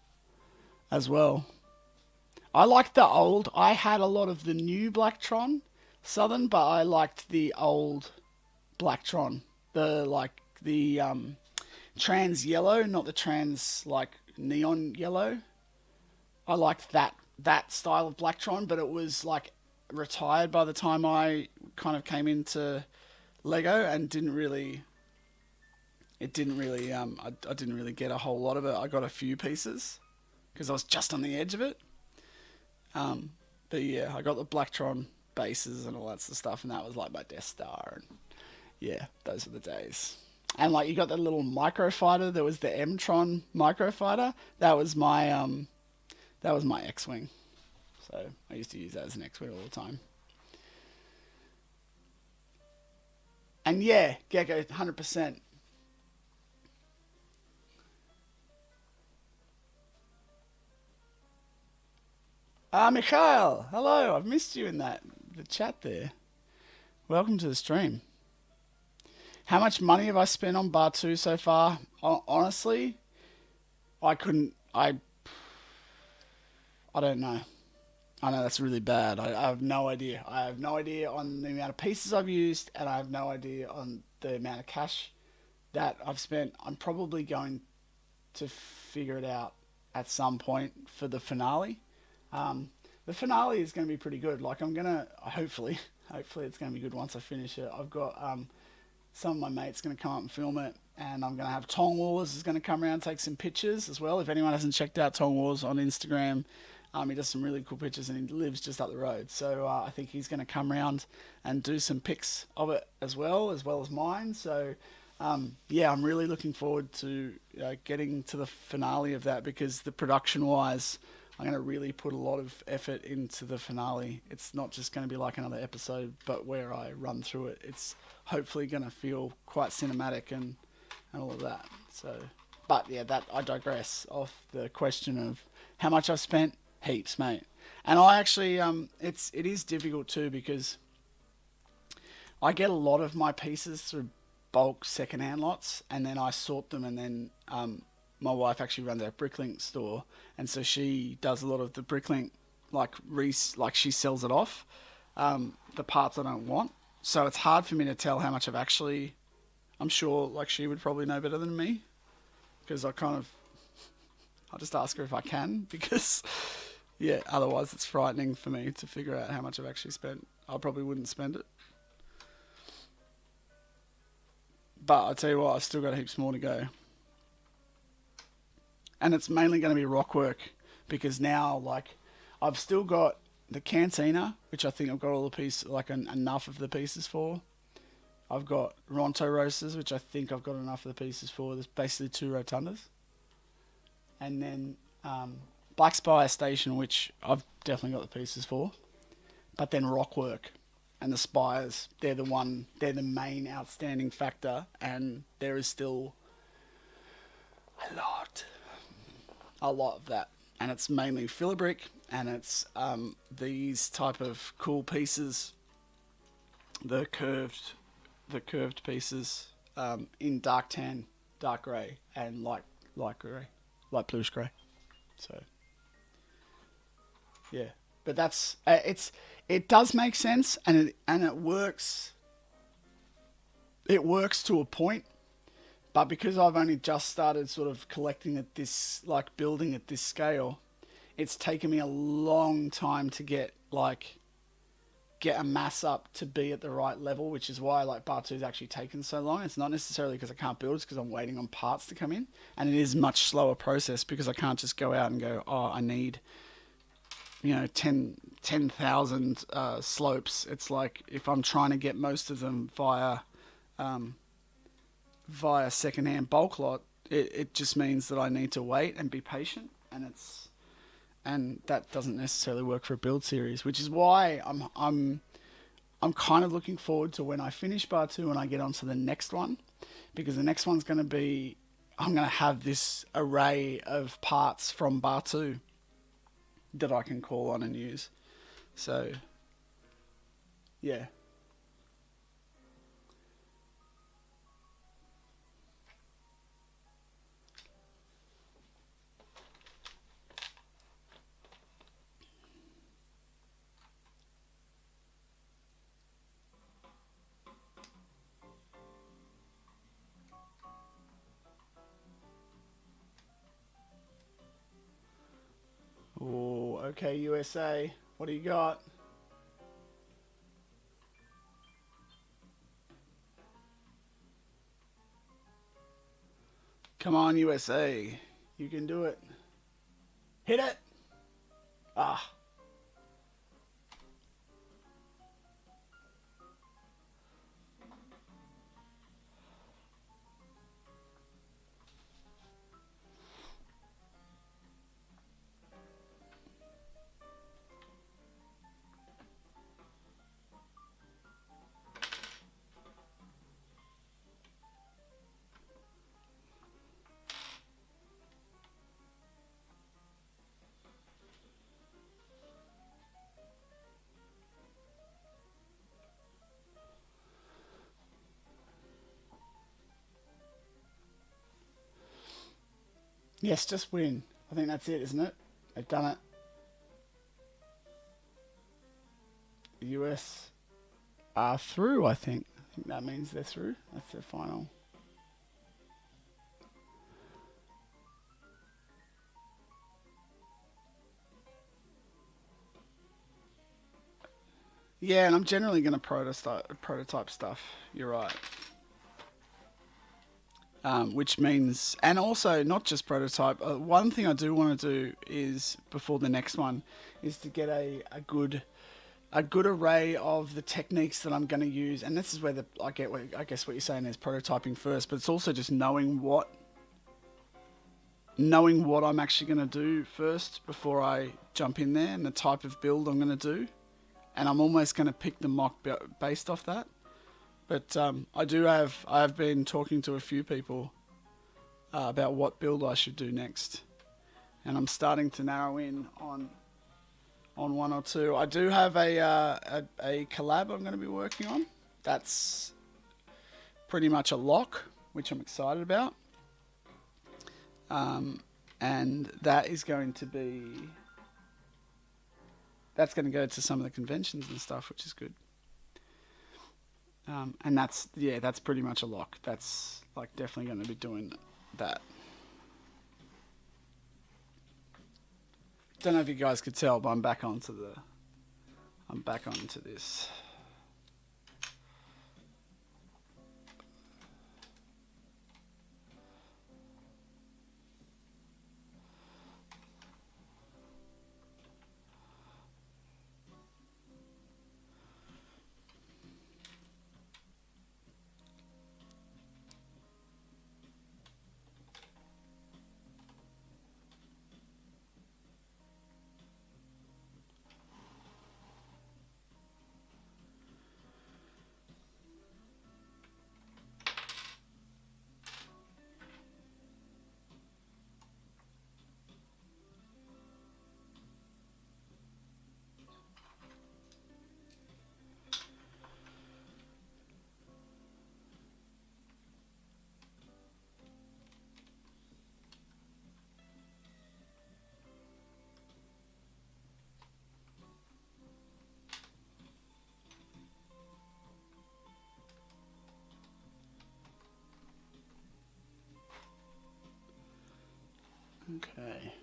as well. I liked the old. I had a lot of the new Blacktron Southern, but I liked the old Blacktron. The trans yellow, not the trans like neon yellow. I liked that style of Blacktron, but it was like retired by the time I kind of came into Lego and didn't really. It didn't really. I didn't really get a whole lot of it. I got a few pieces because I was just on the edge of it. But yeah, I got the Blacktron bases and all that sort of stuff, and that was like my Death Star, and yeah, those were the days. And like you got the little microfighter. There was the M-tron microfighter. That was my X-wing. So I used to use that as an X-wing all the time. And yeah, Gecko, 100%. Mikhail, hello. I've missed you in the chat there. Welcome to the stream. How much money have I spent on Batuu so far? Honestly, I couldn't. I don't know. I know that's really bad. I have no idea. I have no idea on the amount of pieces I've used, and I have no idea on the amount of cash that I've spent. I'm probably going to figure it out at some point for the finale. The finale is going to be pretty good. Like I'm gonna hopefully it's going to be good once I finish it. I've got some of my mates going to come up and film it, and I'm going to have Tong Wars is going to come around and take some pictures as well. If anyone hasn't checked out Tong Wars on Instagram, he does some really cool pictures, and he lives just up the road. So I think he's going to come around and do some pics of it as well as mine. So yeah, I'm really looking forward to getting to the finale of that, because the production-wise, I'm going to really put a lot of effort into the finale. It's not just going to be like another episode, but where I run through it. It's hopefully going to feel quite cinematic and all of that. So, but yeah, that I digress off the question of how much I've spent. Heaps, mate. And I actually, it is difficult too, because I get a lot of my pieces through bulk secondhand lots, and then I sort them, and then my wife actually runs a Bricklink store, and so she does a lot of the Bricklink, like she sells it off, the parts I don't want. So it's hard for me to tell how much I've actually. I'm sure like she would probably know better than me, because I just ask her if I can, because yeah, otherwise it's frightening for me to figure out how much I've actually spent. I probably wouldn't spend it. But I tell you what, I've still got heaps more to go. And it's mainly going to be rock work, because now, like, I've still got the Cantina, which I think I've got all the pieces, like enough of the pieces for. I've got Ronto Roasters, which I think I've got enough of the pieces for. There's basically 2 Rotundas. And then Black Spire Station, which I've definitely got the pieces for. But then rock work and the spires, they're the main outstanding factor, and there is still a lot of that, and it's mainly filler brick, and it's these type of cool pieces the curved pieces in dark tan, dark grey, and light grey, light bluish grey. So yeah, but that's it does make sense, and it works. It works to a point, but because I've only just started sort of collecting at this, like building at this scale, it's taken me a long time to get a mass up to be at the right level, which is why like Batuu's actually taken so long. It's not necessarily because I can't build, it's because I'm waiting on parts to come in, and it is a much slower process because I can't just go out and go, oh, I need 10,000 slopes. It's like if I'm trying to get most of them via secondhand bulk lot, it just means that I need to wait and be patient, and that doesn't necessarily work for a build series, which is why I'm kind of looking forward to when I finish Batuu and I get onto the next one, because the next one's going to be, I'm going to have this array of parts from Batuu that I can call on and use. So yeah. Oh, okay, USA. What do you got? Come on, USA. You can do it. Hit it. Ah. Yes, just win. I think that's it, isn't it? They've done it. The US are through, I think. I think that means they're through. That's their final. Yeah, and I'm generally going to prototype stuff. You're right. Which means, and also not just prototype. One thing I do want to do is before the next one is to get a good array of the techniques that I'm going to use. And this is where I guess what you're saying is prototyping first, but it's also just knowing what I'm actually going to do first before I jump in there, and the type of build I'm going to do. And I'm almost going to pick the mock based off that. But I've been talking to a few people about what build I should do next, and I'm starting to narrow in on one or two. I do have a collab I'm going to be working on. That's pretty much a lock, which I'm excited about. And that's going to go to some of the conventions and stuff, which is good. And that's pretty much a lock. That's like definitely going to be doing that. Don't know if you guys could tell, but I'm back onto this. Okay.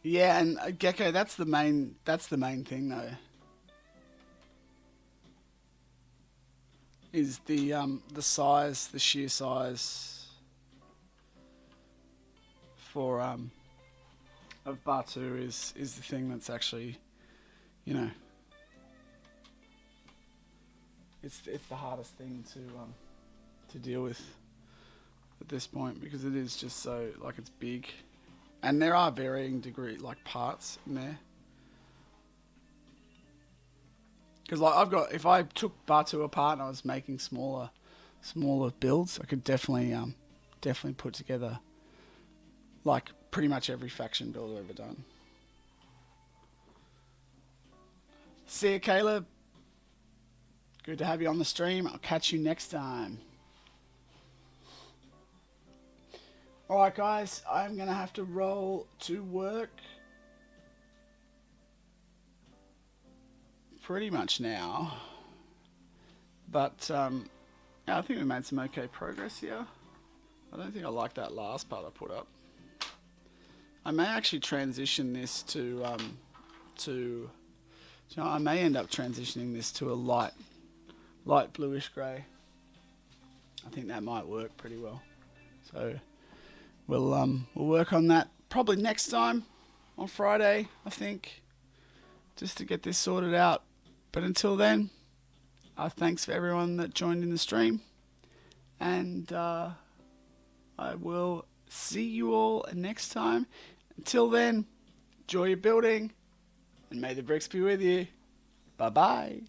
Yeah, and Gecko, that's the main thing though. Is the size, the sheer size for of Batuu is the thing that's actually, you know, it's the hardest thing to deal with at this point, because it is just so, like, it's big, and there are varying degree, like, parts in there. Because, like, if I took Batuu apart and I was making smaller builds, I could definitely put together, like, pretty much every faction build I've ever done. See you, Caleb. Good to have you on the stream. I'll catch you next time. Alright guys, I'm going to have to roll to work pretty much now. But yeah, I think we made some okay progress here. I don't think I like that last part I put up. I may actually transition this to I may end up transitioning this to a light bluish grey. I think that might work pretty well. So we'll work on that probably next time on Friday, I think, just to get this sorted out. But until then, thanks for everyone that joined in the stream, and I will see you all next time. Until then, enjoy your building, and may the bricks be with you. Bye bye.